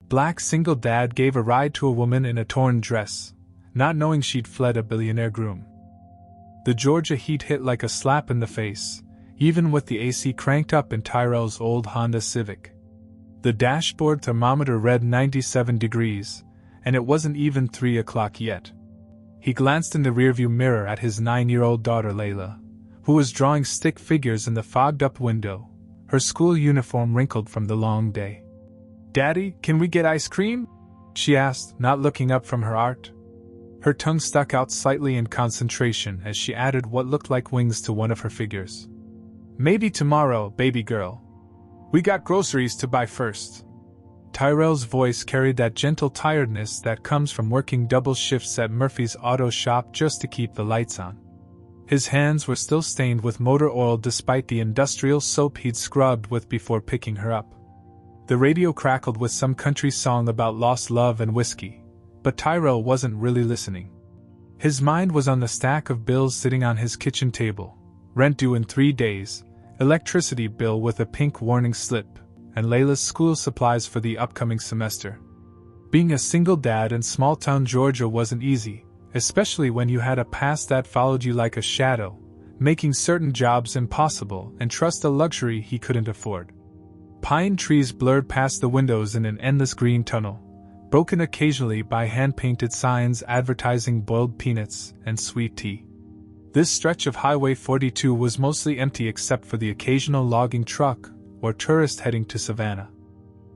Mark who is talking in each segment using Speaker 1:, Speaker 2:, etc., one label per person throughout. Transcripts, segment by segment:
Speaker 1: Black single dad gave a ride to a woman in a torn dress, not knowing she'd fled a billionaire groom. The Georgia heat hit like a slap in the face, even with the AC cranked up in Tyrell's old Honda Civic. The dashboard thermometer read 97 degrees, and it wasn't even 3 o'clock yet. He glanced in the rearview mirror at his 9-year-old daughter Layla, who was drawing stick figures in the fogged-up window, her school uniform wrinkled from the long day. "Daddy, can we get ice cream?" she asked, not looking up from her art. Her tongue stuck out slightly in concentration as she added what looked like wings to one of her figures. "Maybe tomorrow, baby girl. We got groceries to buy first." Tyrell's voice carried that gentle tiredness that comes from working double shifts at Murphy's auto shop just to keep the lights on. His hands were still stained with motor oil despite the industrial soap he'd scrubbed with before picking her up. The radio crackled with some country song about lost love and whiskey, but Tyrell wasn't really listening. His mind was on the stack of bills sitting on his kitchen table, rent due in 3 days, electricity bill with a pink warning slip, and Layla's school supplies for the upcoming semester. Being a single dad in small-town Georgia wasn't easy, especially when you had a past that followed you like a shadow, making certain jobs impossible and trust a luxury he couldn't afford. Pine trees blurred past the windows in an endless green tunnel, broken occasionally by hand-painted signs advertising boiled peanuts and sweet tea. This stretch of Highway 42 was mostly empty except for the occasional logging truck or tourist heading to Savannah.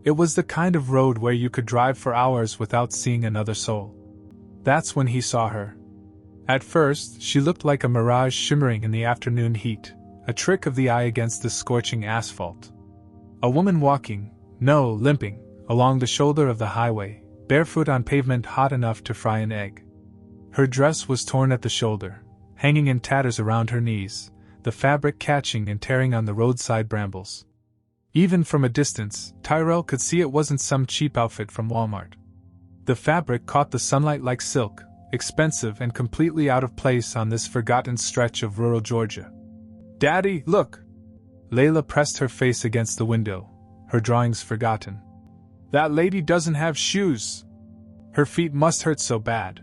Speaker 1: It was the kind of road where you could drive for hours without seeing another soul. That's when he saw her. At first, she looked like a mirage shimmering in the afternoon heat, a trick of the eye against the scorching asphalt. A woman walking, no, limping, along the shoulder of the highway, barefoot on pavement hot enough to fry an egg. Her dress was torn at the shoulder, hanging in tatters around her knees, the fabric catching and tearing on the roadside brambles. Even from a distance, Tyrell could see it wasn't some cheap outfit from Walmart. The fabric caught the sunlight like silk, expensive and completely out of place on this forgotten stretch of rural Georgia. "Daddy, look!" Layla pressed her face against the window, her drawings forgotten. "That lady doesn't have shoes. Her feet must hurt so bad."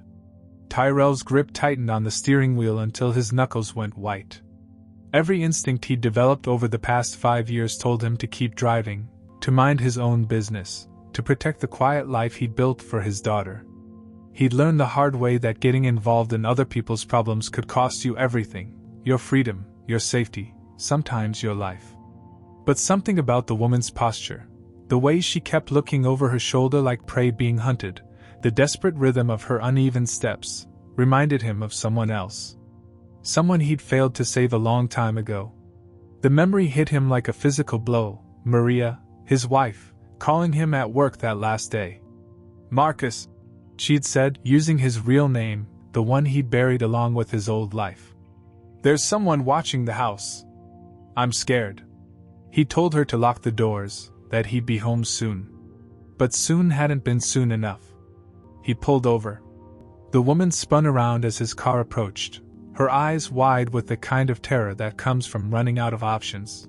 Speaker 1: Tyrell's grip tightened on the steering wheel until his knuckles went white. Every instinct he'd developed over the past 5 years told him to keep driving, to mind his own business, to protect the quiet life he'd built for his daughter. He'd learned the hard way that getting involved in other people's problems could cost you everything: your freedom, your safety, sometimes your life. But something about the woman's posture, the way she kept looking over her shoulder like prey being hunted, the desperate rhythm of her uneven steps, reminded him of someone else. Someone he'd failed to save a long time ago. The memory hit him like a physical blow: Maria, his wife, calling him at work that last day. "Marcus," she'd said, using his real name, the one he'd buried along with his old life. "There's someone watching the house. I'm scared." He told her to lock the doors, that he'd be home soon. But soon hadn't been soon enough. He pulled over. The woman spun around as his car approached, her eyes wide with the kind of terror that comes from running out of options.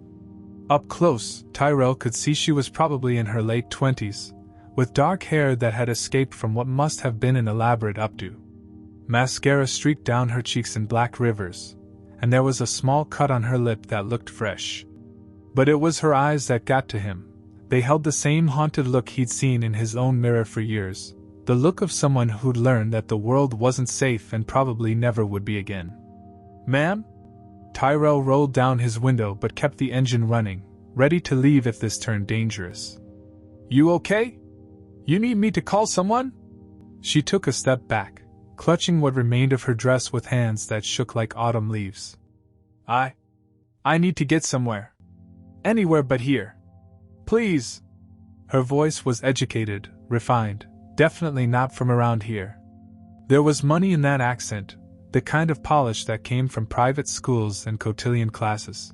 Speaker 1: Up close, Tyrell could see she was probably in her late 20s, with dark hair that had escaped from what must have been an elaborate updo. Mascara streaked down her cheeks in black rivers, and there was a small cut on her lip that looked fresh. But it was her eyes that got to him. They held the same haunted look he'd seen in his own mirror for years, the look of someone who'd learned that the world wasn't safe and probably never would be again. "Ma'am?" Tyrell rolled down his window but kept the engine running, ready to leave if this turned dangerous. "You okay? You need me to call someone?" She took a step back, clutching what remained of her dress with hands that shook like autumn leaves. I need to get somewhere. Anywhere but here. Please." Her voice was educated, refined, definitely not from around here. There was money in that accent, the kind of polish that came from private schools and cotillion classes.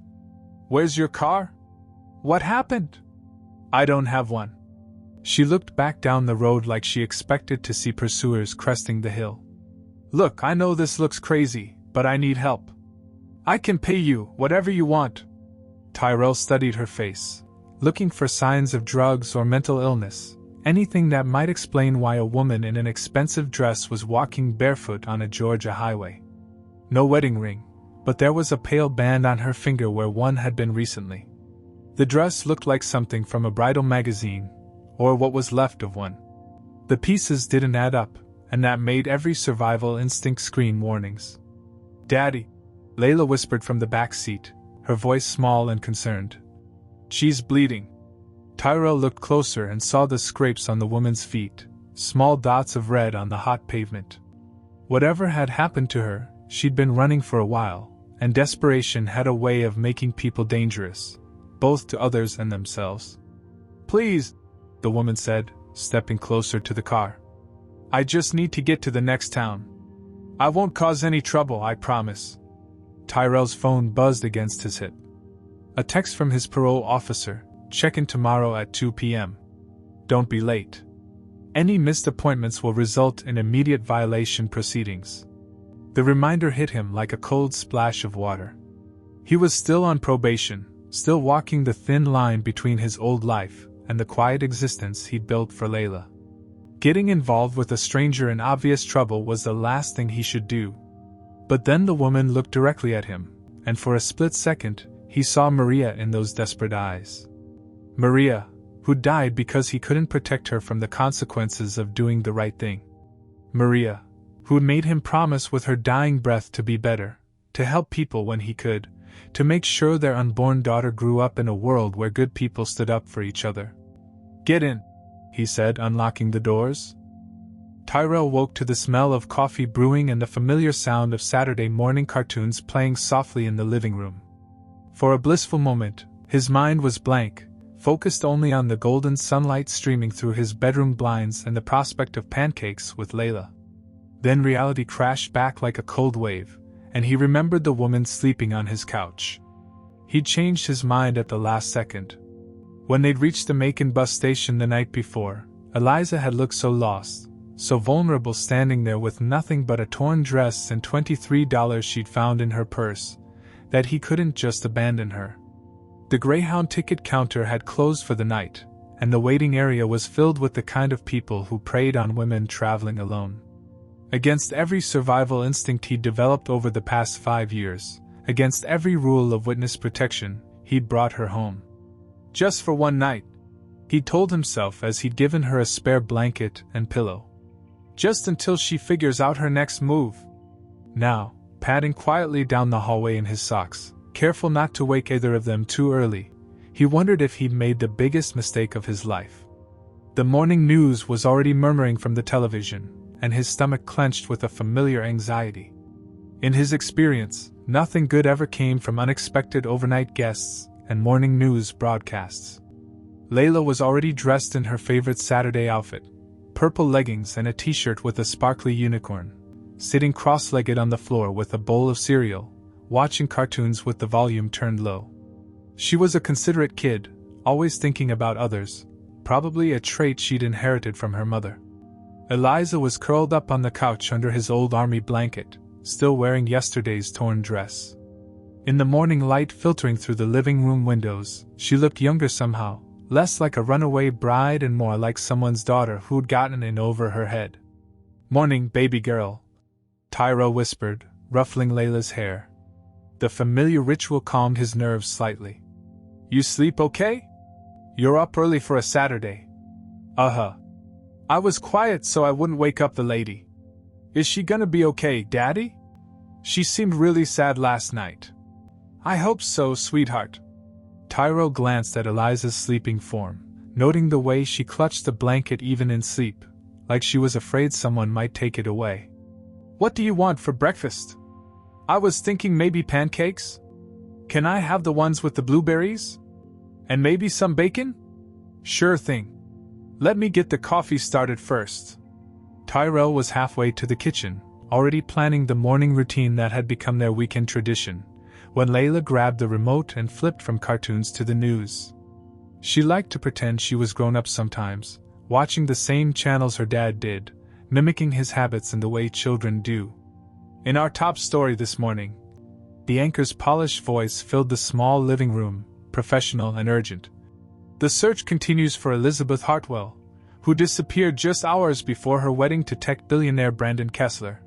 Speaker 1: "Where's your car? What happened?" "I don't have one." She looked back down the road like she expected to see pursuers cresting the hill. "Look, I know this looks crazy, but I need help. I can pay you whatever you want." Tyrell studied her face, looking for signs of drugs or mental illness, Anything that might explain why a woman in an expensive dress was walking barefoot on a Georgia highway. No wedding ring, but there was a pale band on her finger where one had been recently. The dress looked like something from a bridal magazine, or what was left of one. The pieces didn't add up, and that made every survival instinct scream warnings. "Daddy," Layla whispered from the back seat, her voice small and concerned. "She's bleeding." Tyrell looked closer and saw the scrapes on the woman's feet, small dots of red on the hot pavement. Whatever had happened to her, she'd been running for a while, and desperation had a way of making people dangerous, both to others and themselves. "Please," the woman said, stepping closer to the car. "I just need to get to the next town. I won't cause any trouble, I promise." Tyrell's phone buzzed against his hip. A text from his parole officer: "Check in tomorrow at 2 p.m. Don't be late. Any missed appointments will result in immediate violation proceedings." The reminder hit him like a cold splash of water. He was still on probation, still walking the thin line between his old life and the quiet existence he'd built for Layla. Getting involved with a stranger in obvious trouble was the last thing he should do. But then the woman looked directly at him, and for a split second, he saw Maria in those desperate eyes. Maria, who died because he couldn't protect her from the consequences of doing the right thing. Maria, who had made him promise with her dying breath to be better, to help people when he could, to make sure their unborn daughter grew up in a world where good people stood up for each other. "Get in," he said, unlocking the doors. Tyrell woke to the smell of coffee brewing and the familiar sound of Saturday morning cartoons playing softly in the living room. For a blissful moment, his mind was blank, focused only on the golden sunlight streaming through his bedroom blinds and the prospect of pancakes with Layla. Then reality crashed back like a cold wave, and he remembered the woman sleeping on his couch. He'd changed his mind at the last second. When they'd reached the Macon bus station the night before, Eliza had looked so lost, so vulnerable, standing there with nothing but a torn dress and $23 she'd found in her purse, that he couldn't just abandon her. The Greyhound ticket counter had closed for the night, and the waiting area was filled with the kind of people who preyed on women traveling alone. Against every survival instinct he'd developed over the past 5 years, against every rule of witness protection, he'd brought her home. Just for one night, he told himself as he'd given her a spare blanket and pillow. Just until she figures out her next move. Now, padding quietly down the hallway in his socks, careful not to wake either of them too early, he wondered if he'd made the biggest mistake of his life. The morning news was already murmuring from the television, and his stomach clenched with a familiar anxiety. In his experience, nothing good ever came from unexpected overnight guests and morning news broadcasts. Layla was already dressed in her favorite Saturday outfit, purple leggings and a t-shirt with a sparkly unicorn, sitting cross-legged on the floor with a bowl of cereal, watching cartoons with the volume turned low. She was a considerate kid, always thinking about others, probably a trait she'd inherited from her mother. Eliza was curled up on the couch under his old army blanket, still wearing yesterday's torn dress. In the morning light filtering through the living room windows, she looked younger somehow, less like a runaway bride and more like someone's daughter who'd gotten in over her head. "Morning, baby girl," Tyrell whispered, ruffling Layla's hair. The familiar ritual calmed his nerves slightly. "You sleep okay? You're up early for a Saturday." "Uh-huh. I was quiet so I wouldn't wake up the lady." "Is she gonna be okay, Daddy? She seemed really sad last night." "I hope so, sweetheart." Tyrell glanced at Eliza's sleeping form, noting the way she clutched the blanket even in sleep, like she was afraid someone might take it away. "What do you want for breakfast?" "I was thinking maybe pancakes. Can I have the ones with the blueberries? And maybe some bacon?" "Sure thing. Let me get the coffee started first." Tyrell was halfway to the kitchen, already planning the morning routine that had become their weekend tradition, when Layla grabbed the remote and flipped from cartoons to the news. She liked to pretend she was grown up sometimes, watching the same channels her dad did, mimicking his habits in the way children do. "In our top story this morning," the anchor's polished voice filled the small living room, professional and urgent. "The search continues for Elizabeth Hartwell, who disappeared just hours before her wedding to tech billionaire Brandon Kessler.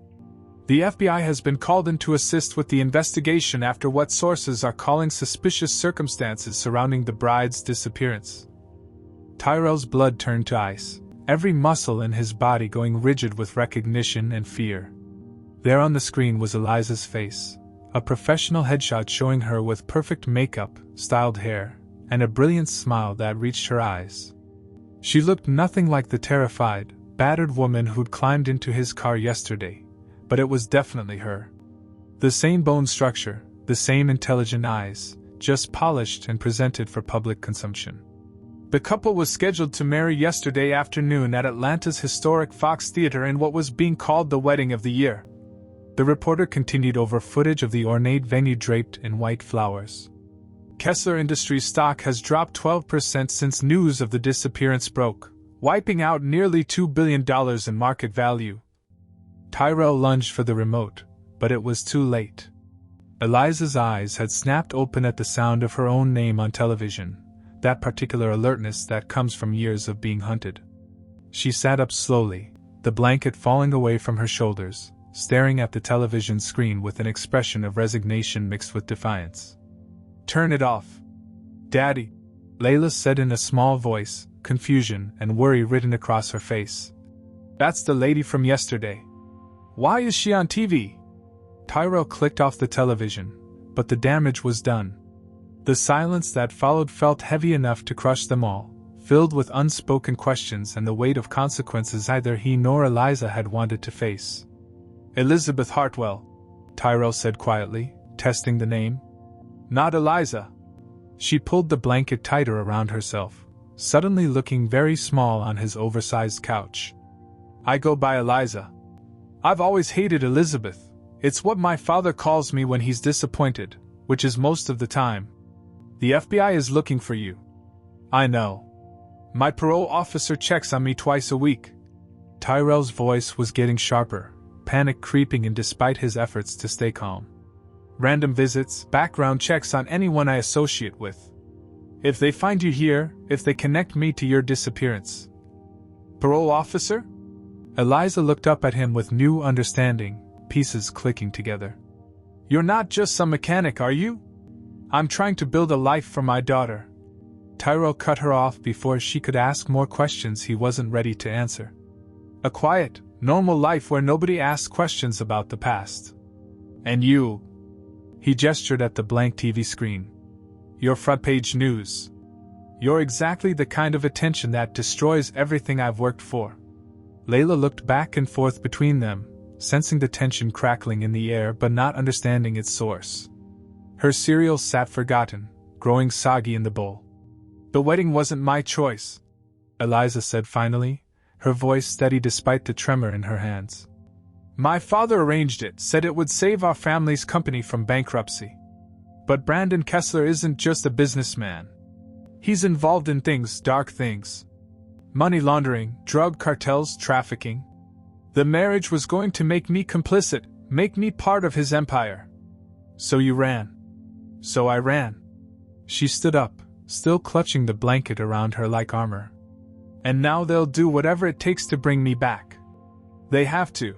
Speaker 1: The FBI has been called in to assist with the investigation after what sources are calling suspicious circumstances surrounding the bride's disappearance. Tyrell's blood turned to ice, every muscle in his body going rigid with recognition and fear. There on the screen was Eliza's face, a professional headshot showing her with perfect makeup, styled hair, and a brilliant smile that reached her eyes. She looked nothing like the terrified, battered woman who'd climbed into his car yesterday, but it was definitely her. The same bone structure, the same intelligent eyes, just polished and presented for public consumption. The couple was scheduled to marry yesterday afternoon at Atlanta's historic Fox Theater in what was being called the wedding of the year. The reporter continued over footage of the ornate venue draped in white flowers. Kessler Industries stock has dropped 12% since news of the disappearance broke, wiping out nearly $2 billion in market value. Tyrell lunged for the remote, but it was too late. Eliza's eyes had snapped open at the sound of her own name on television, that particular alertness that comes from years of being hunted. She sat up slowly, the blanket falling away from her shoulders, staring at the television screen with an expression of resignation mixed with defiance. "Turn it off, Daddy," Layla said in a small voice, confusion and worry written across her face. "That's the lady from yesterday. Why is she on TV?" Tyrell clicked off the television, but the damage was done. The silence that followed felt heavy enough to crush them all, filled with unspoken questions and the weight of consequences neither he nor Eliza had wanted to face. "Elizabeth Hartwell," Tyrell said quietly, testing the name. "Not Eliza." She pulled the blanket tighter around herself, suddenly looking very small on his oversized couch. "I go by Eliza. I've always hated Elizabeth. It's what my father calls me when he's disappointed, which is most of the time. The FBI is looking for you." "I know. My parole officer checks on me twice a week." Tyrell's voice was getting sharper, panic creeping in despite his efforts to stay calm. "Random visits, background checks on anyone I associate with. If they find you here, if they connect me to your disappearance." "Parole officer?" Eliza looked up at him with new understanding, pieces clicking together. "You're not just some mechanic, are you? I'm trying to build a life for my daughter." Tyrell cut her off before she could ask more questions he wasn't ready to answer. "A quiet, normal life where nobody asks questions about the past. And you..." He gestured at the blank TV screen. "You're front page news. You're exactly the kind of attention that destroys everything I've worked for." Layla looked back and forth between them, sensing the tension crackling in the air but not understanding its source. Her cereal sat forgotten, growing soggy in the bowl. "The wedding wasn't my choice," Eliza said finally, her voice steady despite the tremor in her hands. "My father arranged it, said it would save our family's company from bankruptcy. But Brandon Kessler isn't just a businessman. He's involved in things, dark things. Money laundering, drug cartels, trafficking. The marriage was going to make me complicit, make me part of his empire. So you ran." "So I ran." She stood up, still clutching the blanket around her like armor. "And now they'll do whatever it takes to bring me back. They have to.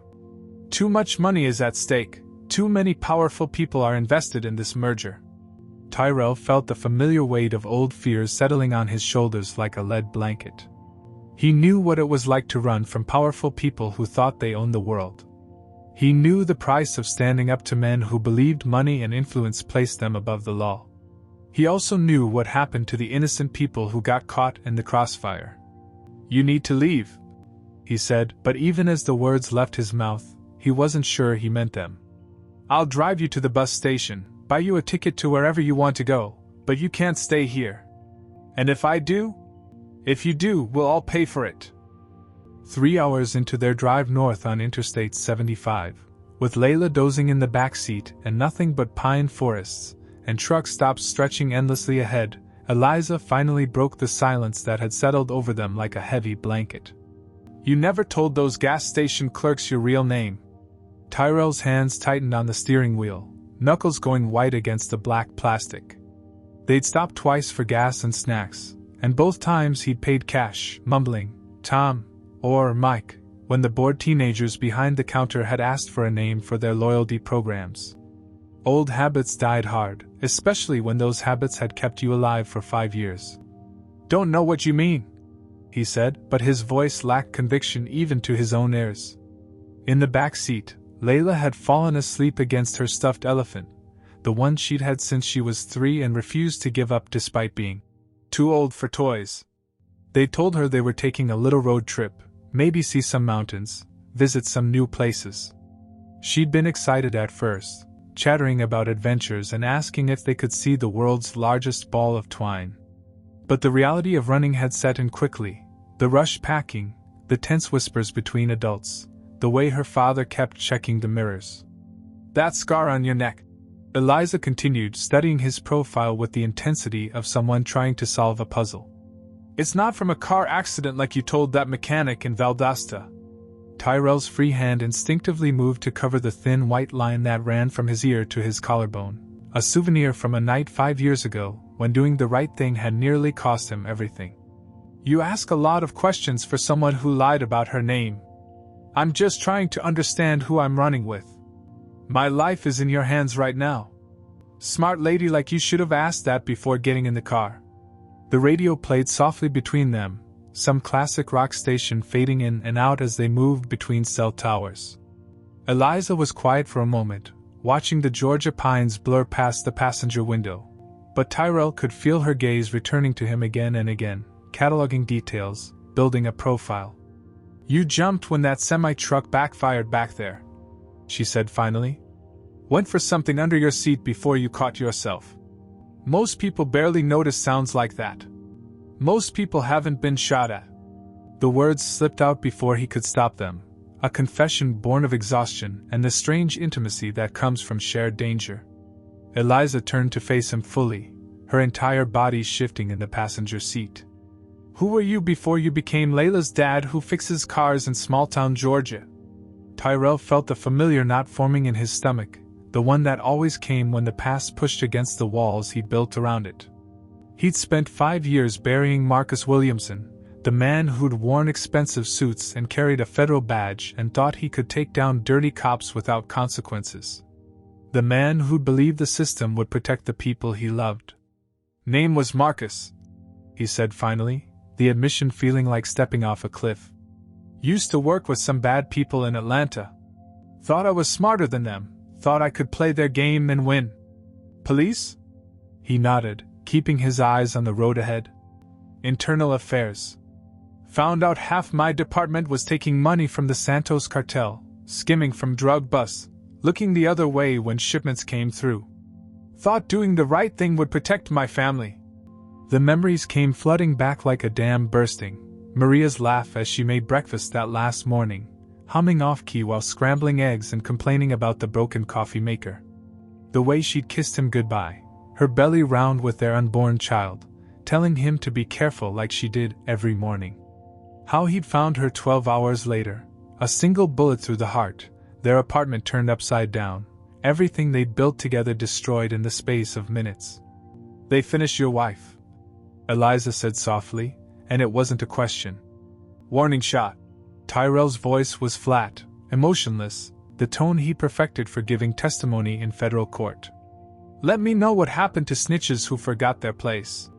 Speaker 1: Too much money is at stake, too many powerful people are invested in this merger." Tyrell felt the familiar weight of old fears settling on his shoulders like a lead blanket. He knew what it was like to run from powerful people who thought they owned the world. He knew the price of standing up to men who believed money and influence placed them above the law. He also knew what happened to the innocent people who got caught in the crossfire. "You need to leave," he said, but even as the words left his mouth, he wasn't sure he meant them. "I'll drive you to the bus station, buy you a ticket to wherever you want to go, but you can't stay here. And if you do, we'll all pay for it." 3 hours into their drive north on Interstate 75, with Layla dozing in the back seat and nothing but pine forests and truck stops stretching endlessly ahead, Eliza finally broke the silence that had settled over them like a heavy blanket. "You never told those gas station clerks your real name." Tyrell's hands tightened on the steering wheel, knuckles going white against the black plastic. They'd stopped twice for gas and snacks, and both times he'd paid cash, mumbling, Tom, or Mike, when the bored teenagers behind the counter had asked for a name for their loyalty programs. Old habits died hard, especially when those habits had kept you alive for 5 years. "Don't know what you mean," he said, but his voice lacked conviction even to his own ears. In the back seat, Layla had fallen asleep against her stuffed elephant, the one she'd had since she was 3 and refused to give up despite being too old for toys. They told her they were taking a little road trip, maybe see some mountains, visit some new places. She'd been excited at first, chattering about adventures and asking if they could see the world's largest ball of twine. But the reality of running had set in quickly, the rush packing, the tense whispers between adults, the way her father kept checking the mirrors. "That scar on your neck," Eliza continued, studying his profile with the intensity of someone trying to solve a puzzle. "It's not from a car accident like you told that mechanic in Valdosta." Tyrell's free hand instinctively moved to cover the thin white line that ran from his ear to his collarbone, a souvenir from a night 5 years ago, when doing the right thing had nearly cost him everything. "You ask a lot of questions for someone who lied about her name. I'm just trying to understand who I'm running with. My life is in your hands right now. Smart lady like you should have asked that before getting in the car." The radio played softly between them, some classic rock station fading in and out as they moved between cell towers. Eliza was quiet for a moment, watching the Georgia pines blur past the passenger window, but Tyrell could feel her gaze returning to him again and again, cataloging details, building a profile. "You jumped when that semi-truck backfired back there," she said finally. "Went for something under your seat before you caught yourself. Most people barely notice sounds like that. Most people haven't been shot at." The words slipped out before he could stop them, a confession born of exhaustion and the strange intimacy that comes from shared danger. Eliza turned to face him fully, her entire body shifting in the passenger seat. "Who were you before you became Layla's dad who fixes cars in small-town Georgia?" Tyrell felt the familiar knot forming in his stomach, the one that always came when the past pushed against the walls he'd built around it. He'd spent 5 years burying Marcus Williamson, the man who'd worn expensive suits and carried a federal badge and thought he could take down dirty cops without consequences. The man who'd believed the system would protect the people he loved. "Name was Marcus," he said finally, the admission feeling like stepping off a cliff. "Used to work with some bad people in Atlanta. Thought I was smarter than them, thought I could play their game and win." "Police?" He nodded, keeping his eyes on the road ahead. "Internal affairs. Found out half my department was taking money from the Santos cartel, skimming from drug busts, looking the other way when shipments came through. Thought doing the right thing would protect my family." The memories came flooding back like a dam bursting. Maria's laugh as she made breakfast that last morning, humming off-key while scrambling eggs and complaining about the broken coffee maker. The way she'd kissed him goodbye, her belly round with their unborn child, telling him to be careful like she did every morning. How he'd found her 12 hours later, a single bullet through the heart, their apartment turned upside down, everything they'd built together destroyed in the space of minutes. "They finished your wife," Eliza said softly, and it wasn't a question. "Warning shot." Tyrell's voice was flat, emotionless, the tone he perfected for giving testimony in federal court. "Let me know what happened to snitches who forgot their place.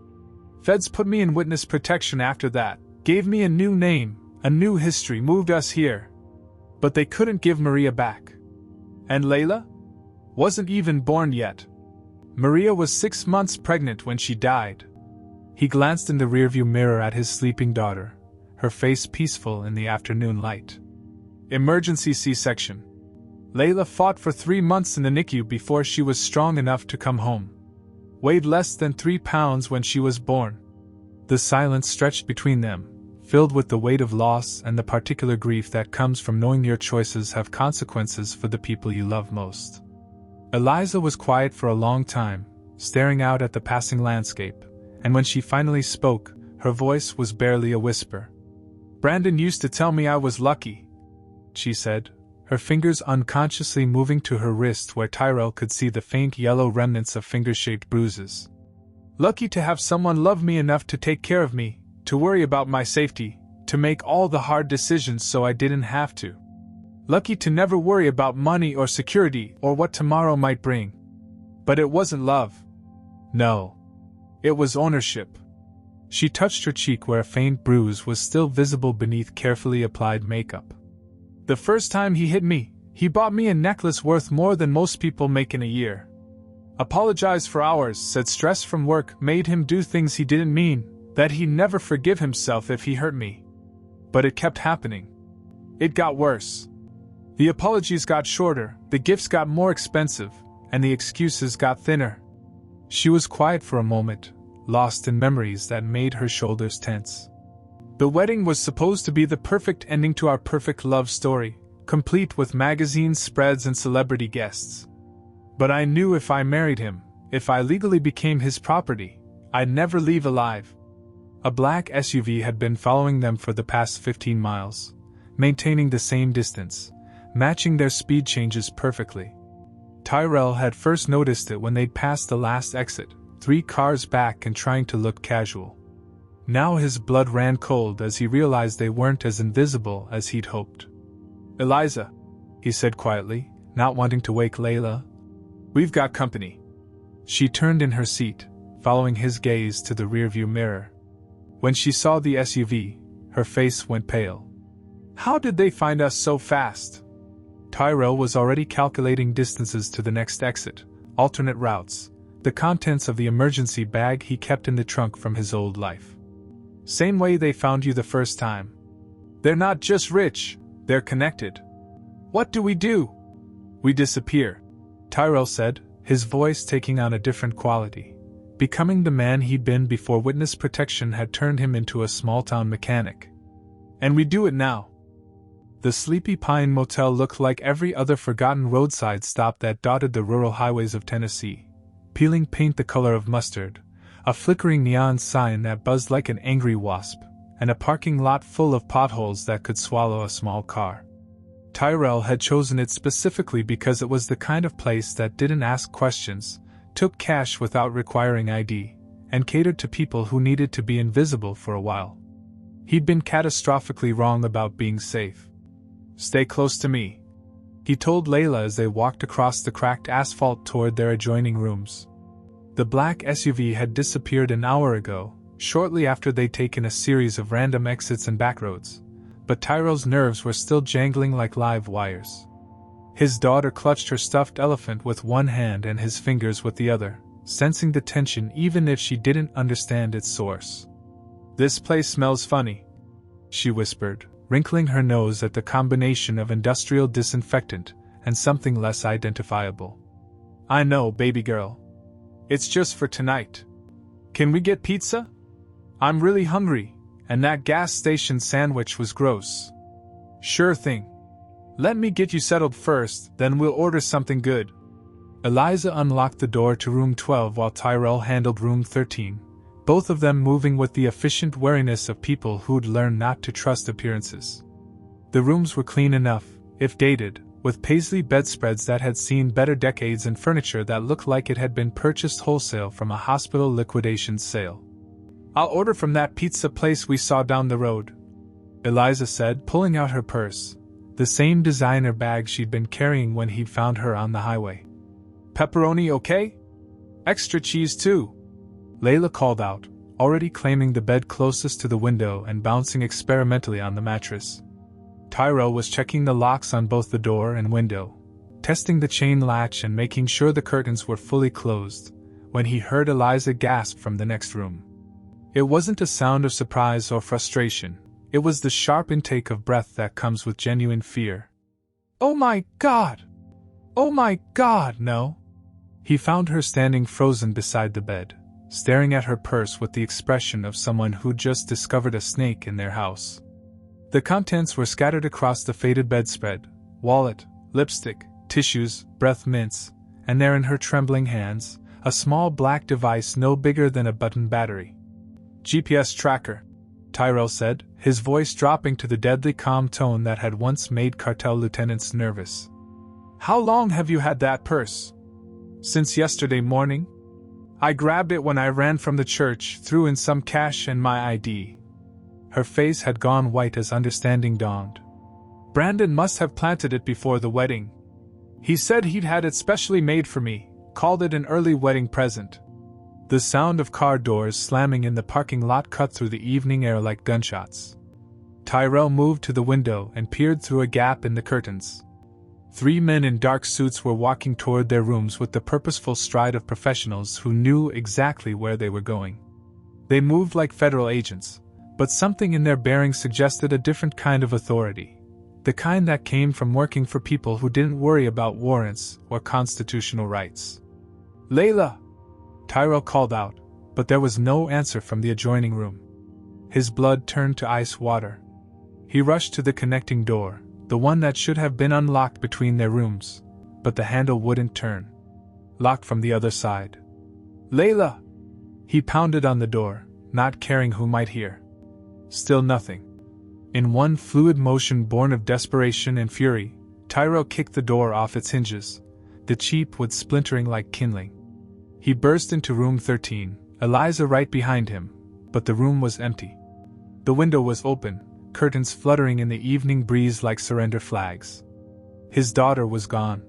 Speaker 1: Feds put me in witness protection after that, gave me a new name, a new history, moved us here. But they couldn't give Maria back. And Layla? Wasn't even born yet. Maria was 6 months pregnant when she died." He glanced in the rearview mirror at his sleeping daughter, her face peaceful in the afternoon light. "Emergency C-section. Layla fought for 3 months in the NICU before she was strong enough to come home. Weighed less than 3 pounds when she was born." The silence stretched between them, filled with the weight of loss and the particular grief that comes from knowing your choices have consequences for the people you love most. Eliza was quiet for a long time, staring out at the passing landscape, and when she finally spoke, her voice was barely a whisper. "Brandon used to tell me I was lucky," she said, her fingers unconsciously moving to her wrist where Tyrell could see the faint yellow remnants of finger-shaped bruises. "Lucky to have someone love me enough to take care of me, to worry about my safety, to make all the hard decisions so I didn't have to. Lucky to never worry about money or security or what tomorrow might bring. But it wasn't love. No. It was ownership. She touched her cheek where a faint bruise was still visible beneath carefully applied makeup. The first time he hit me, he bought me a necklace worth more than most people make in a year. Apologized for hours, said stress from work made him do things he didn't mean, that he'd never forgive himself if he hurt me. But it kept happening. It got worse. The apologies got shorter, the gifts got more expensive, and the excuses got thinner. She was quiet for a moment, lost in memories that made her shoulders tense. The wedding was supposed to be the perfect ending to our perfect love story, complete with magazine spreads and celebrity guests. But I knew if I married him, if I legally became his property, I'd never leave alive. A black SUV had been following them for the past 15 miles, maintaining the same distance, matching their speed changes perfectly. Tyrell had first noticed it when they'd passed the last exit, 3 cars back and trying to look casual. Now his blood ran cold as he realized they weren't as invisible as he'd hoped. "Eliza," he said quietly, not wanting to wake Layla. "We've got company." She turned in her seat, following his gaze to the rearview mirror. When she saw the SUV, her face went pale. "How did they find us so fast?" Tyrell was already calculating distances to the next exit, alternate routes, the contents of the emergency bag he kept in the trunk from his old life. "Same way they found you the first time. They're not just rich, they're connected." "What do we do?" "We disappear," Tyrell said, his voice taking on a different quality, becoming the man he'd been before witness protection had turned him into a small-town mechanic. "And we do it now." The Sleepy Pine Motel looked like every other forgotten roadside stop that dotted the rural highways of Tennessee, peeling paint the color of mustard, a flickering neon sign that buzzed like an angry wasp, and a parking lot full of potholes that could swallow a small car. Tyrell had chosen it specifically because it was the kind of place that didn't ask questions, took cash without requiring ID, and catered to people who needed to be invisible for a while. He'd been catastrophically wrong about being safe. "Stay close to me," he told Layla as they walked across the cracked asphalt toward their adjoining rooms. The black SUV had disappeared an hour ago, shortly after they'd taken a series of random exits and backroads, but Tyrell's nerves were still jangling like live wires. His daughter clutched her stuffed elephant with one hand and his fingers with the other, sensing the tension even if she didn't understand its source. "This place smells funny," she whispered, wrinkling her nose at the combination of industrial disinfectant and something less identifiable. "I know, baby girl. It's just for tonight. Can we get pizza? I'm really hungry, and that gas station sandwich was gross." "Sure thing. Let me get you settled first, then we'll order something good." Eliza unlocked the door to room 12 while Tyrell handled room 13, both of them moving with the efficient wariness of people who'd learned not to trust appearances. The rooms were clean enough, if dated, with paisley bedspreads that had seen better decades and furniture that looked like it had been purchased wholesale from a hospital liquidation sale. "I'll order from that pizza place we saw down the road," Eliza said, pulling out her purse, the same designer bag she'd been carrying when he'd found her on the highway. "Pepperoni okay? Extra cheese too," Layla called out, already claiming the bed closest to the window and bouncing experimentally on the mattress. Tyrell was checking the locks on both the door and window, testing the chain latch and making sure the curtains were fully closed, when he heard Eliza gasp from the next room. It wasn't a sound of surprise or frustration, it was the sharp intake of breath that comes with genuine fear. "Oh my God! Oh my God, no!" He found her standing frozen beside the bed, staring at her purse with the expression of someone who'd just discovered a snake in their house. The contents were scattered across the faded bedspread: wallet, lipstick, tissues, breath mints, and there in her trembling hands, a small black device no bigger than a button battery. "GPS tracker," Tyrell said, his voice dropping to the deadly calm tone that had once made cartel lieutenants nervous. "How long have you had that purse?" "Since yesterday morning. I grabbed it when I ran from the church, threw in some cash and my ID." Her face had gone white as understanding dawned. Brandon must have planted it before the wedding. He said he'd had it specially made for me, called it an early wedding present. The sound of car doors slamming in the parking lot cut through the evening air like gunshots. Tyrell moved to the window and peered through a gap in the curtains. 3 men in dark suits were walking toward their rooms with the purposeful stride of professionals who knew exactly where they were going. They moved like federal agents, but something in their bearing suggested a different kind of authority, the kind that came from working for people who didn't worry about warrants or constitutional rights. "Layla!" Tyrell called out, but there was no answer from the adjoining room. His blood turned to ice water. He rushed to the connecting door, the one that should have been unlocked between their rooms, but the handle wouldn't turn. Locked from the other side. "Layla!" He pounded on the door, not caring who might hear. Still nothing. In one fluid motion born of desperation and fury, Tyrell kicked the door off its hinges, the cheap wood splintering like kindling. He burst into room 13, Eliza right behind him, but the room was empty. The window was open, curtains fluttering in the evening breeze like surrender flags. His daughter was gone.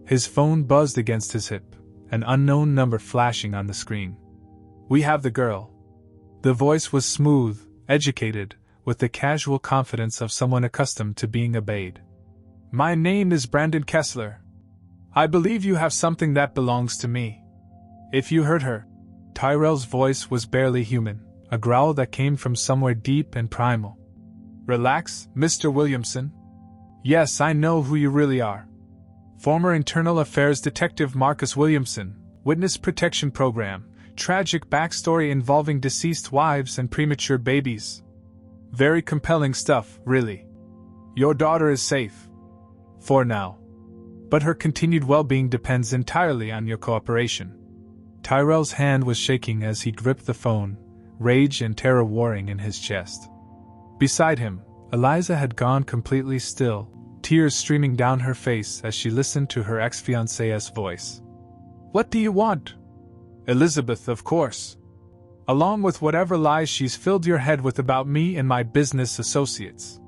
Speaker 1: His phone buzzed against his hip, an unknown number flashing on the screen. "We have the girl." The voice was smooth, educated, with the casual confidence of someone accustomed to being obeyed. "My name is Brandon Kessler. I believe you have something that belongs to me. If you hurt her..." Tyrell's voice was barely human, a growl that came from somewhere deep and primal. "Relax, Mr. Williamson. Yes, I know who you really are. Former Internal Affairs Detective Marcus Williamson, Witness Protection Program, tragic backstory involving deceased wives and premature babies. Very compelling stuff, really. Your daughter is safe. For now. But her continued well-being depends entirely on your cooperation." Tyrell's hand was shaking as he gripped the phone, rage and terror warring in his chest. Beside him, Eliza had gone completely still, tears streaming down her face as she listened to her ex-fiancé's voice. "What do you want?" "Elizabeth, of course. Along with whatever lies she's filled your head with about me and my business associates.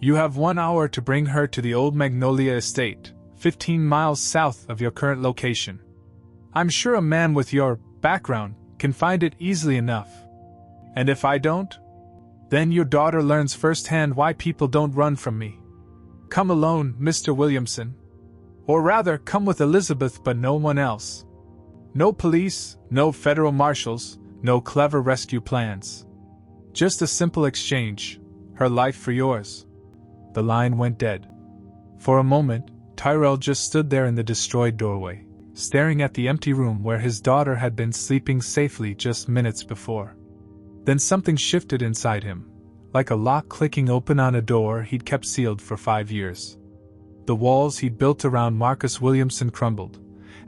Speaker 1: You have 1 hour to bring her to the old Magnolia Estate, 15 miles south of your current location. I'm sure a man with your background can find it easily enough. And if I don't, then your daughter learns firsthand why people don't run from me. Come alone, Mr. Williamson. Or rather, come with Elizabeth but no one else. No police, no federal marshals, no clever rescue plans. Just a simple exchange, her life for yours." The line went dead. For a moment, Tyrell just stood there in the destroyed doorway, staring at the empty room where his daughter had been sleeping safely just minutes before. Then something shifted inside him, like a lock clicking open on a door he'd kept sealed for 5 years. The walls he'd built around Marcus Williamson crumbled,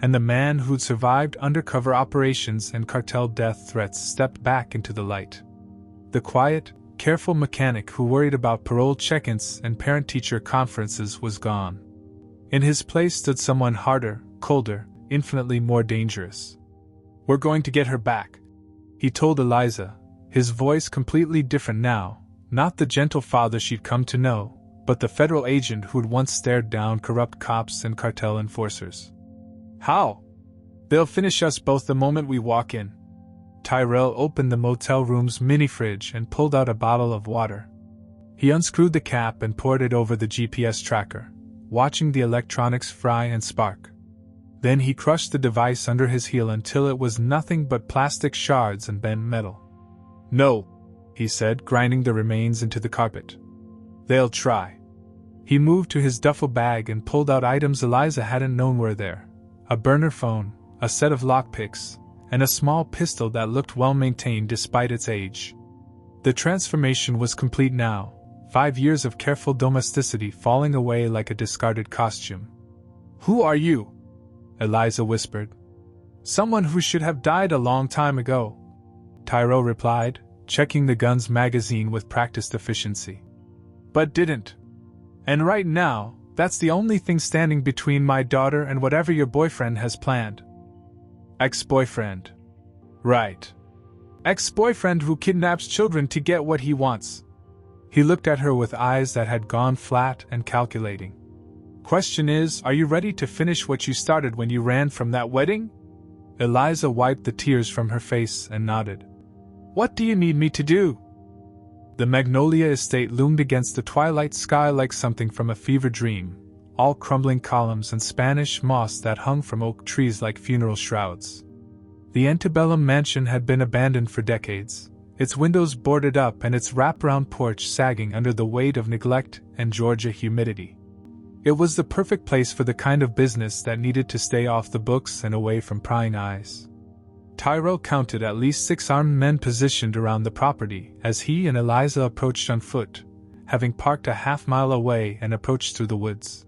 Speaker 1: and the man who'd survived undercover operations and cartel death threats stepped back into the light. The quiet, careful mechanic who worried about parole check-ins and parent-teacher conferences was gone. In his place stood someone harder, colder, infinitely more dangerous. "We're going to get her back," he told Eliza, his voice completely different now, not the gentle father she'd come to know, but the federal agent who'd once stared down corrupt cops and cartel enforcers. "How? They'll finish us both the moment we walk in." Tyrell opened the motel room's mini-fridge and pulled out a bottle of water. He unscrewed the cap and poured it over the GPS tracker, watching the electronics fry and spark. Then he crushed the device under his heel until it was nothing but plastic shards and bent metal. "No," he said, grinding the remains into the carpet. "They'll try." He moved to his duffel bag and pulled out items Eliza hadn't known were there. A burner phone, a set of lockpicks, and a small pistol that looked well-maintained despite its age. The transformation was complete now, 5 years of careful domesticity falling away like a discarded costume. "Who are you?" Eliza whispered. "Someone who should have died a long time ago," Tyrell replied, checking the gun's magazine with practiced efficiency. "But didn't. And right now, that's the only thing standing between my daughter and whatever your boyfriend has planned." "Ex-boyfriend. Right. Ex-boyfriend who kidnaps children to get what he wants. He looked at her with eyes that had gone flat and calculating. Question is, are you ready to finish what you started when you ran from that wedding? Eliza wiped the tears from her face and nodded. What do you need me to do? The Magnolia estate loomed against the twilight sky like something from a fever dream, all crumbling columns and Spanish moss that hung from oak trees like funeral shrouds. The antebellum mansion had been abandoned for decades, its windows boarded up and its wraparound porch sagging under the weight of neglect and Georgia humidity. It was the perfect place for the kind of business that needed to stay off the books and away from prying eyes. Tyrell counted at least 6 armed men positioned around the property as he and Eliza approached on foot, having parked a half-mile away and approached through the woods.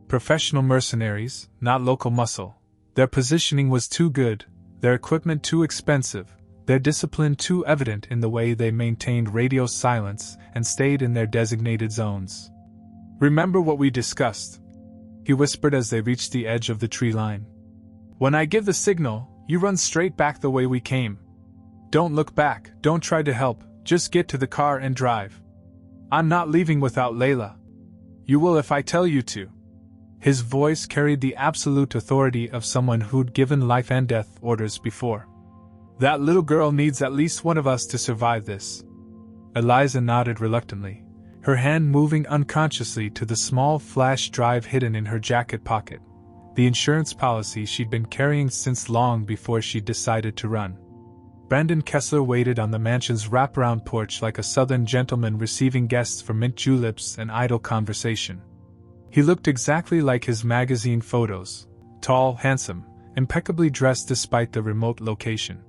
Speaker 1: Professional mercenaries, not local muscle. Their positioning was too good, their equipment too expensive, their discipline too evident in the way they maintained radio silence and stayed in their designated zones. Remember what we discussed? He whispered as they reached the edge of the tree line. When I give the signal, you run straight back the way we came. Don't look back, don't try to help, just get to the car and drive. I'm not leaving without Layla. You will if I tell you to. His voice carried the absolute authority of someone who'd given life and death orders before. That little girl needs at least one of us to survive this. Eliza nodded reluctantly, her hand moving unconsciously to the small flash drive hidden in her jacket pocket, the insurance policy she'd been carrying since long before she'd decided to run. Brandon Kessler waited on the mansion's wraparound porch like a southern gentleman receiving guests for mint juleps and idle conversation. He looked exactly like his magazine photos, tall, handsome, impeccably dressed despite the remote location.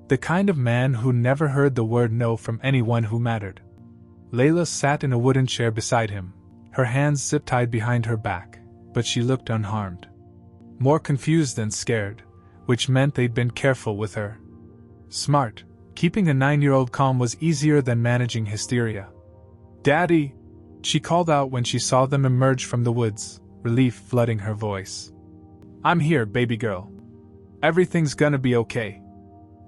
Speaker 1: The kind of man who never heard the word no from anyone who mattered. Layla sat in a wooden chair beside him, her hands zip-tied behind her back, but she looked unharmed. More confused than scared, which meant they'd been careful with her. Smart, keeping a 9-year-old calm was easier than managing hysteria. Daddy! She called out when she saw them emerge from the woods, relief flooding her voice. I'm here, baby girl. Everything's gonna be okay.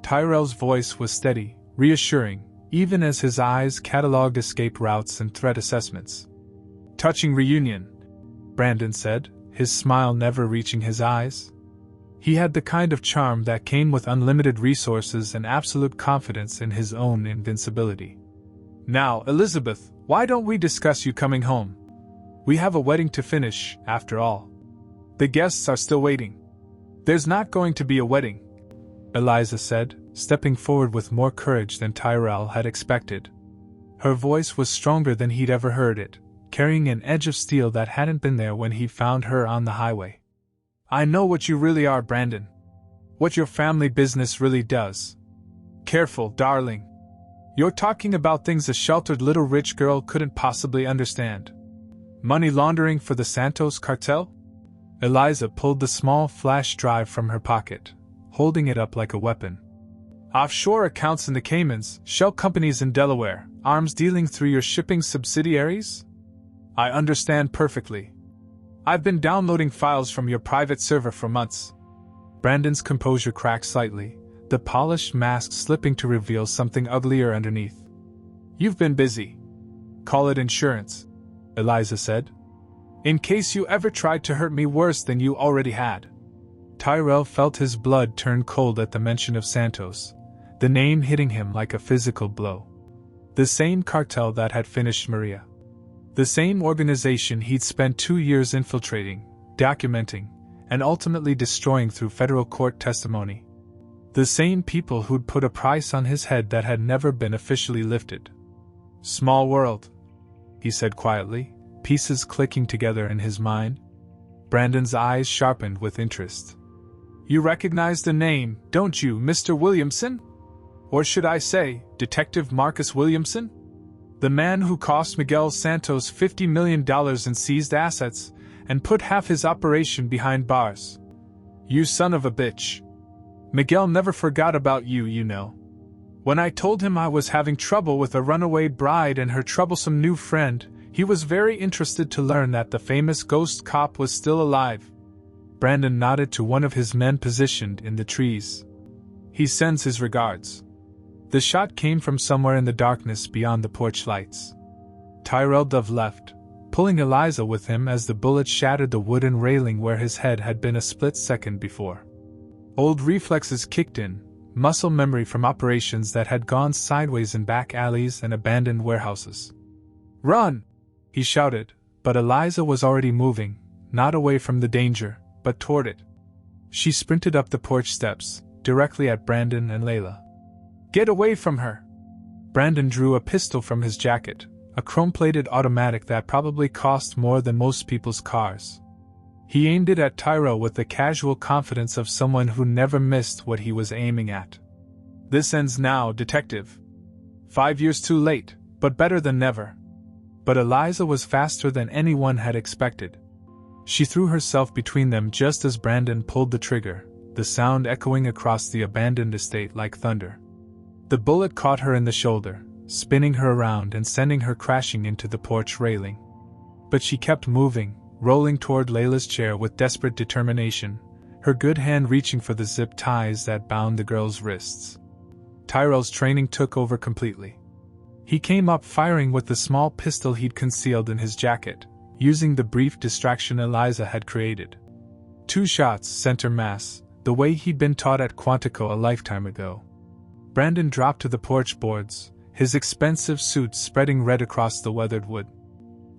Speaker 1: Tyrell's voice was steady, reassuring, even as his eyes catalogued escape routes and threat assessments. Touching reunion, Brandon said, his smile never reaching his eyes. He had the kind of charm that came with unlimited resources and absolute confidence in his own invincibility. Now, Elizabeth, why don't we discuss you coming home? We have a wedding to finish, after all. The guests are still waiting. There's not going to be a wedding, Eliza said, stepping forward with more courage than Tyrell had expected. Her voice was stronger than he'd ever heard it, carrying an edge of steel that hadn't been there when he found her on the highway. I know what you really are, Brandon. What your family business really does. Careful, darling. You're talking about things a sheltered little rich girl couldn't possibly understand. Money laundering for the Santos cartel? Eliza pulled the small flash drive from her pocket, holding it up like a weapon. Offshore accounts in the Caymans, shell companies in Delaware, arms dealing through your shipping subsidiaries? I understand perfectly. I've been downloading files from your private server for months. Brandon's composure cracked slightly, the polished mask slipping to reveal something uglier underneath. You've been busy. Call it insurance, Eliza said. In case you ever tried to hurt me worse than you already had. Tyrell felt his blood turn cold at the mention of Santos, the name hitting him like a physical blow. The same cartel that had finished Maria. The same organization he'd spent 2 years infiltrating, documenting, and ultimately destroying through federal court testimony. The same people who'd put a price on his head that had never been officially lifted. Small world, he said quietly, pieces clicking together in his mind. Brandon's eyes sharpened with interest. You recognize the name, don't you, Mr. Williamson? Or should I say, Detective Marcus Williamson? The man who cost Miguel Santos $50 million in seized assets and put half his operation behind bars. You son of a bitch. Miguel never forgot about you, you know. When I told him I was having trouble with a runaway bride and her troublesome new friend, he was very interested to learn that the famous ghost cop was still alive. Brandon nodded to one of his men positioned in the trees. He sends his regards. The shot came from somewhere in the darkness beyond the porch lights. Tyrell Dove left, pulling Eliza with him as the bullet shattered the wooden railing where his head had been a split second before. Old reflexes kicked in, muscle memory from operations that had gone sideways in back alleys and abandoned warehouses. "Run!" he shouted, but Eliza was already moving, not away from the danger, but toward it. She sprinted up the porch steps, directly at Brandon and Layla. "Get away from her!" Brandon drew a pistol from his jacket, a chrome-plated automatic that probably cost more than most people's cars. He aimed it at Tyrell with the casual confidence of someone who never missed what he was aiming at. "This ends now, detective. 5 years too late, but better than never." But Eliza was faster than anyone had expected. She threw herself between them just as Brandon pulled the trigger, the sound echoing across the abandoned estate like thunder. The bullet caught her in the shoulder, spinning her around and sending her crashing into the porch railing. But she kept moving, rolling toward Layla's chair with desperate determination, her good hand reaching for the zip ties that bound the girl's wrists. Tyrell's training took over completely. He came up firing with the small pistol he'd concealed in his jacket, using the brief distraction Eliza had created. 2 shots, center mass, the way he'd been taught at Quantico a lifetime ago. Brandon dropped to the porch boards, his expensive suit spreading red across the weathered wood.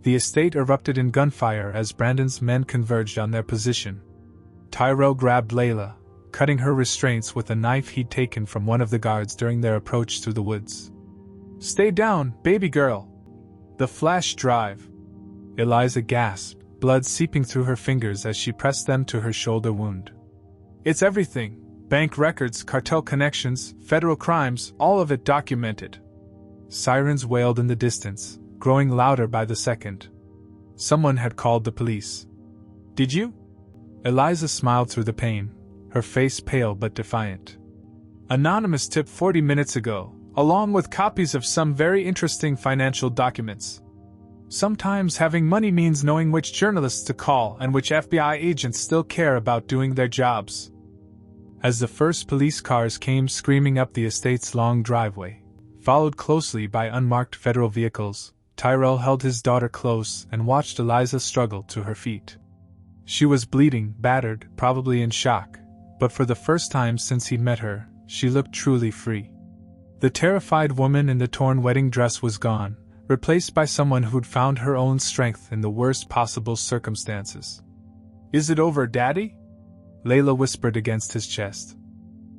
Speaker 1: The estate erupted in gunfire as Brandon's men converged on their position. Tyrell grabbed Layla, cutting her restraints with a knife he'd taken from one of the guards during their approach through the woods. "Stay down, baby girl!" "The flash drive!" Eliza gasped, blood seeping through her fingers as she pressed them to her shoulder wound. "It's everything. Bank records, cartel connections, federal crimes, all of it documented." Sirens wailed in the distance, growing louder by the second. Someone had called the police. "Did you?" Eliza smiled through the pain, her face pale but defiant. "Anonymous tip 40 minutes ago, along with copies of some very interesting financial documents. Sometimes having money means knowing which journalists to call and which FBI agents still care about doing their jobs." As the first police cars came screaming up the estate's long driveway, followed closely by unmarked federal vehicles, Tyrell held his daughter close and watched Eliza struggle to her feet. She was bleeding, battered, probably in shock, but for the first time since he'd met her, she looked truly free. The terrified woman in the torn wedding dress was gone, replaced by someone who'd found her own strength in the worst possible circumstances. "Is it over, Daddy?" Layla whispered against his chest.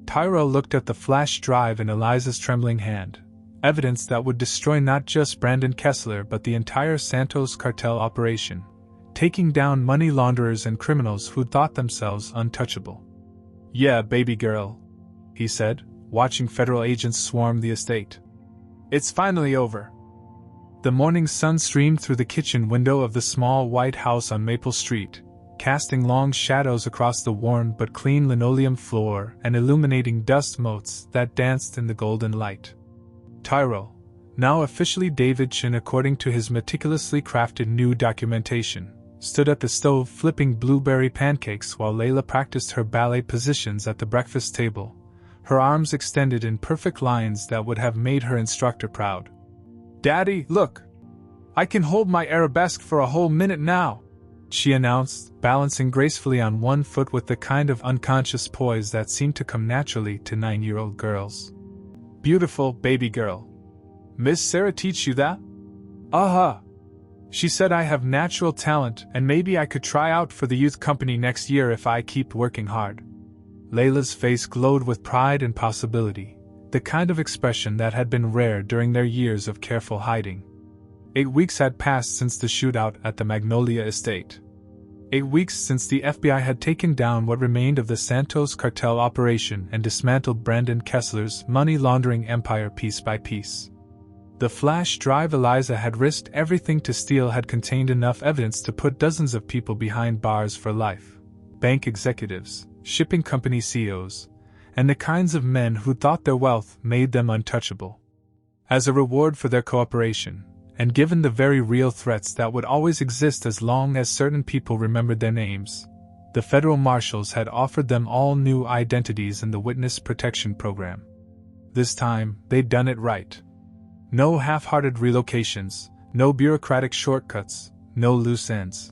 Speaker 1: Tyrell looked at the flash drive in Eliza's trembling hand, evidence that would destroy not just Brandon Kessler but the entire Santos cartel operation, taking down money launderers and criminals who'd thought themselves untouchable. "Yeah, baby girl," he said, watching federal agents swarm the estate. "It's finally over." The morning sun streamed through the kitchen window of the small white house on Maple Street, casting long shadows across the worn but clean linoleum floor and illuminating dust motes that danced in the golden light. Tyrell, now officially David Chin according to his meticulously crafted new documentation, stood at the stove flipping blueberry pancakes while Layla practiced her ballet positions at the breakfast table, her arms extended in perfect lines that would have made her instructor proud. "Daddy, look! I can hold my arabesque for a whole minute now," she announced, balancing gracefully on one foot with the kind of unconscious poise that seemed to come naturally to 9-year-old girls. "Beautiful, baby girl. Miss Sarah teach you that?" "Uh-huh. She said I have natural talent and maybe I could try out for the youth company next year if I keep working hard." Layla's face glowed with pride and possibility, the kind of expression that had been rare during their years of careful hiding. 8 weeks had passed since the shootout at the Magnolia estate. 8 weeks since the FBI had taken down what remained of the Santos cartel operation and dismantled Brandon Kessler's money laundering empire piece by piece. The flash drive Eliza had risked everything to steal had contained enough evidence to put dozens of people behind bars for life. Bank executives, shipping company CEOs, and the kinds of men who thought their wealth made them untouchable. As a reward for their cooperation, and given the very real threats that would always exist as long as certain people remembered their names, the federal marshals had offered them all new identities in the Witness Protection Program. This time, they'd done it right. No half-hearted relocations, no bureaucratic shortcuts, no loose ends.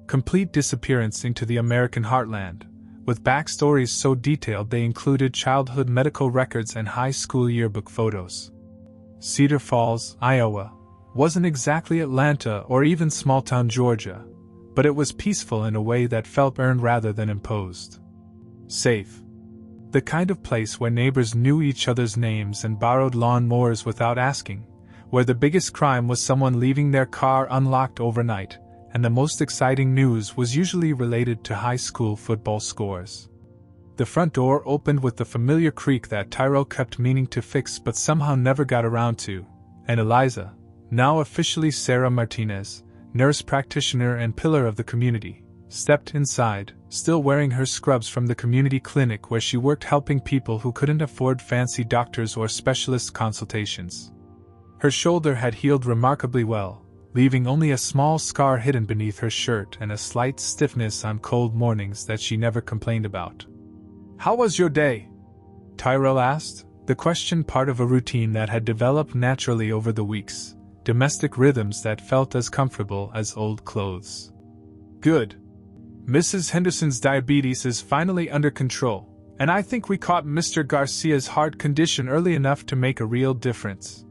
Speaker 1: Complete disappearance into the American heartland, with backstories so detailed they included childhood medical records and high school yearbook photos. Cedar Falls, Iowa, wasn't exactly Atlanta or even small-town Georgia, but it was peaceful in a way that felt earned rather than imposed. Safe. The kind of place where neighbors knew each other's names and borrowed lawn-mowers without asking, where the biggest crime was someone leaving their car unlocked overnight, and the most exciting news was usually related to high school football scores. The front door opened with the familiar creak that Tyrell kept meaning to fix but somehow never got around to, and Eliza, now officially Sarah Martinez, nurse practitioner and pillar of the community, stepped inside, still wearing her scrubs from the community clinic where she worked helping people who couldn't afford fancy doctors or specialist consultations. Her shoulder had healed remarkably well, leaving only a small scar hidden beneath her shirt and a slight stiffness on cold mornings that she never complained about. "How was your day?" Tyrell asked, the question part of a routine that had developed naturally over the weeks, domestic rhythms that felt as comfortable as old clothes. "Good. Mrs. Henderson's diabetes is finally under control, and I think we caught Mr. Garcia's heart condition early enough to make a real difference."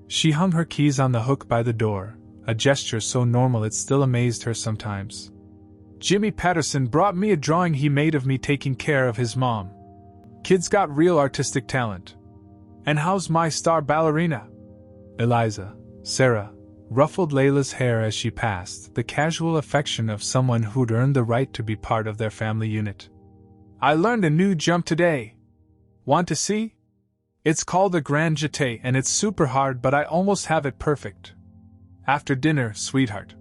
Speaker 1: She hung her keys on the hook by the door, a gesture so normal it still amazed her sometimes. "Jimmy Patterson brought me a drawing he made of me taking care of his mom. Kid's got real artistic talent. And how's my star ballerina?" Eliza, Sarah, ruffled Layla's hair as she passed, the casual affection of someone who'd earned the right to be part of their family unit. "I learned a new jump today. Want to see? It's called the Grand Jeté and it's super hard but I almost have it perfect. After dinner, sweetheart.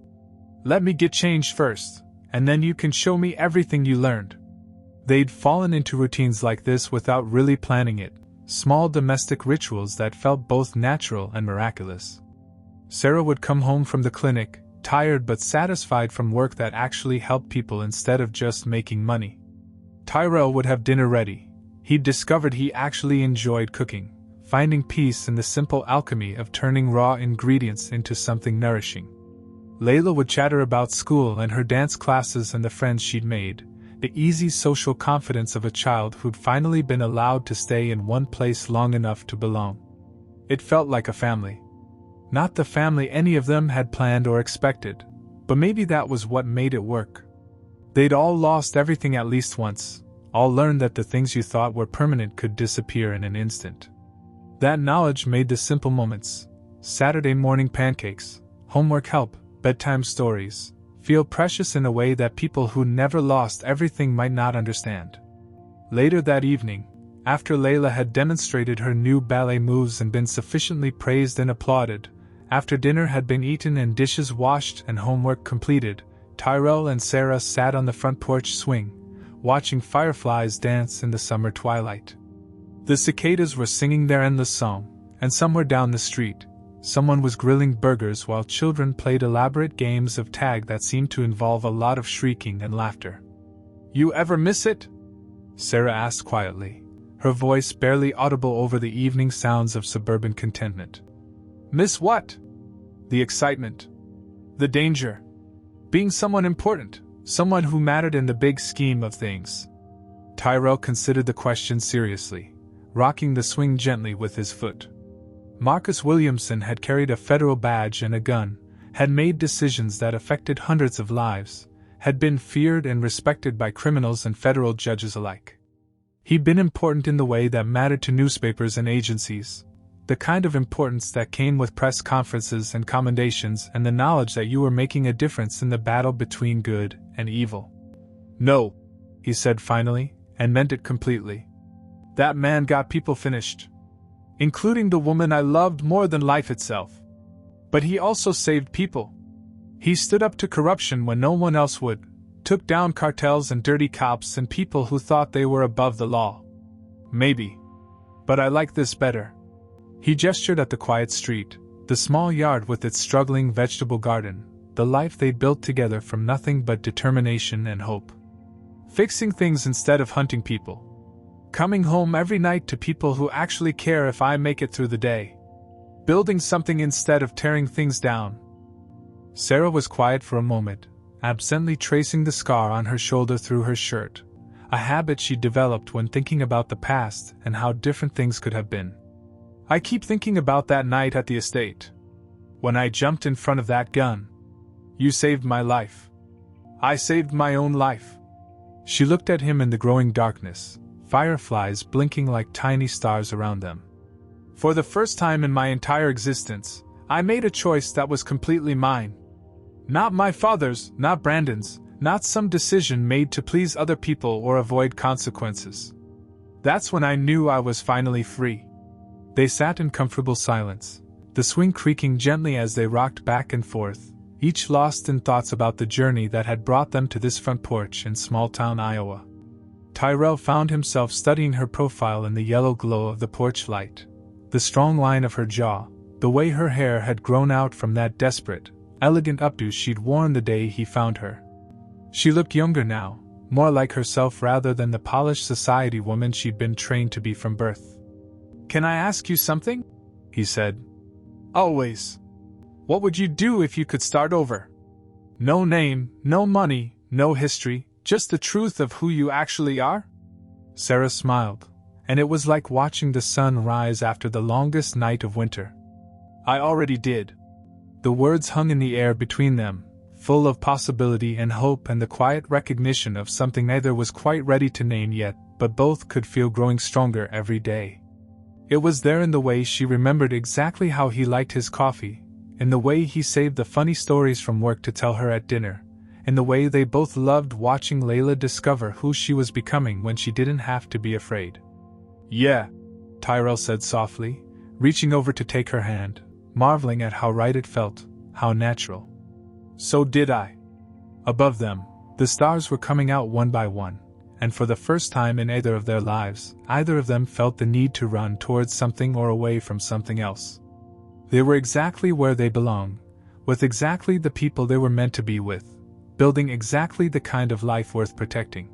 Speaker 1: Let me get changed first, and then you can show me everything you learned." They'd fallen into routines like this without really planning it, small domestic rituals that felt both natural and miraculous. Sarah would come home from the clinic, tired but satisfied from work that actually helped people instead of just making money. Tyrell would have dinner ready. He'd discovered he actually enjoyed cooking, finding peace in the simple alchemy of turning raw ingredients into something nourishing. Layla would chatter about school and her dance classes and the friends she'd made, the easy social confidence of a child who'd finally been allowed to stay in one place long enough to belong. It felt like a family. Not the family any of them had planned or expected, but maybe that was what made it work. They'd all lost everything at least once, all learned that the things you thought were permanent could disappear in an instant. That knowledge made the simple moments, Saturday morning pancakes, homework help, bedtime stories, feel precious in a way that people who never lost everything might not understand. Later that evening, after Layla had demonstrated her new ballet moves and been sufficiently praised and applauded, after dinner had been eaten and dishes washed and homework completed, Tyrell and Sarah sat on the front porch swing, watching fireflies dance in the summer twilight. The cicadas were singing their endless song, and somewhere down the street, someone was grilling burgers while children played elaborate games of tag that seemed to involve a lot of shrieking and laughter. "You ever miss it?" Sarah asked quietly, her voice barely audible over the evening sounds of suburban contentment. "Miss what?" "The excitement. The danger. Being someone important, someone who mattered in the big scheme of things." Tyrell considered the question seriously, rocking the swing gently with his foot. Marcus Williamson had carried a federal badge and a gun, had made decisions that affected hundreds of lives, had been feared and respected by criminals and federal judges alike. He'd been important in the way that mattered to newspapers and agencies, the kind of importance that came with press conferences and commendations and the knowledge that you were making a difference in the battle between good and evil. "No," he said finally, and meant it completely. "That man got people finished. Including the woman I loved more than life itself. But he also saved people. He stood up to corruption when no one else would, took down cartels and dirty cops and people who thought they were above the law. Maybe. But I like this better." He gestured at the quiet street, the small yard with its struggling vegetable garden, the life they'd built together from nothing but determination and hope. Fixing things instead of hunting people. Coming home every night to people who actually care if I make it through the day. Building something instead of tearing things down. Sarah was quiet for a moment, absently tracing the scar on her shoulder through her shirt, a habit she developed when thinking about the past and how different things could have been. I keep thinking about that night at the estate. When I jumped in front of that gun. You saved my life. I saved my own life. She looked at him in the growing darkness, fireflies blinking like tiny stars around them. For the first time in my entire existence, I made a choice that was completely mine. Not my father's, not Brandon's, not some decision made to please other people or avoid consequences. That's when I knew I was finally free. They sat in comfortable silence, the swing creaking gently as they rocked back and forth, each lost in thoughts about the journey that had brought them to this front porch in small-town Iowa. Tyrell found himself studying her profile in the yellow glow of the porch light. The strong line of her jaw, the way her hair had grown out from that desperate, elegant updo she'd worn the day he found her. She looked younger now, more like herself rather than the polished society woman she'd been trained to be from birth. "Can I ask you something?" he said. "Always. What would you do if you could start over? No name, no money, no history, just the truth of who you actually are?" Sarah smiled, and it was like watching the sun rise after the longest night of winter. "I already did." The words hung in the air between them, full of possibility and hope and the quiet recognition of something neither was quite ready to name yet, but both could feel growing stronger every day. It was there in the way she remembered exactly how he liked his coffee, in the way he saved the funny stories from work to tell her at dinner, in the way they both loved watching Layla discover who she was becoming when she didn't have to be afraid. "Yeah," Tyrell said softly, reaching over to take her hand, marveling at how right it felt, how natural. "So did I." Above them, the stars were coming out one by one, and for the first time in either of their lives, either of them felt the need to run towards something or away from something else. They were exactly where they belonged, with exactly the people they were meant to be with, building exactly the kind of life worth protecting.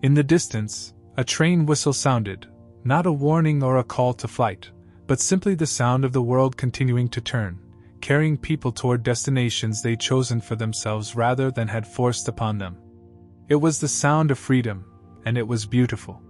Speaker 1: In the distance, a train whistle sounded, not a warning or a call to flight, but simply the sound of the world continuing to turn, carrying people toward destinations they'd chosen for themselves rather than had forced upon them. It was the sound of freedom, and it was beautiful.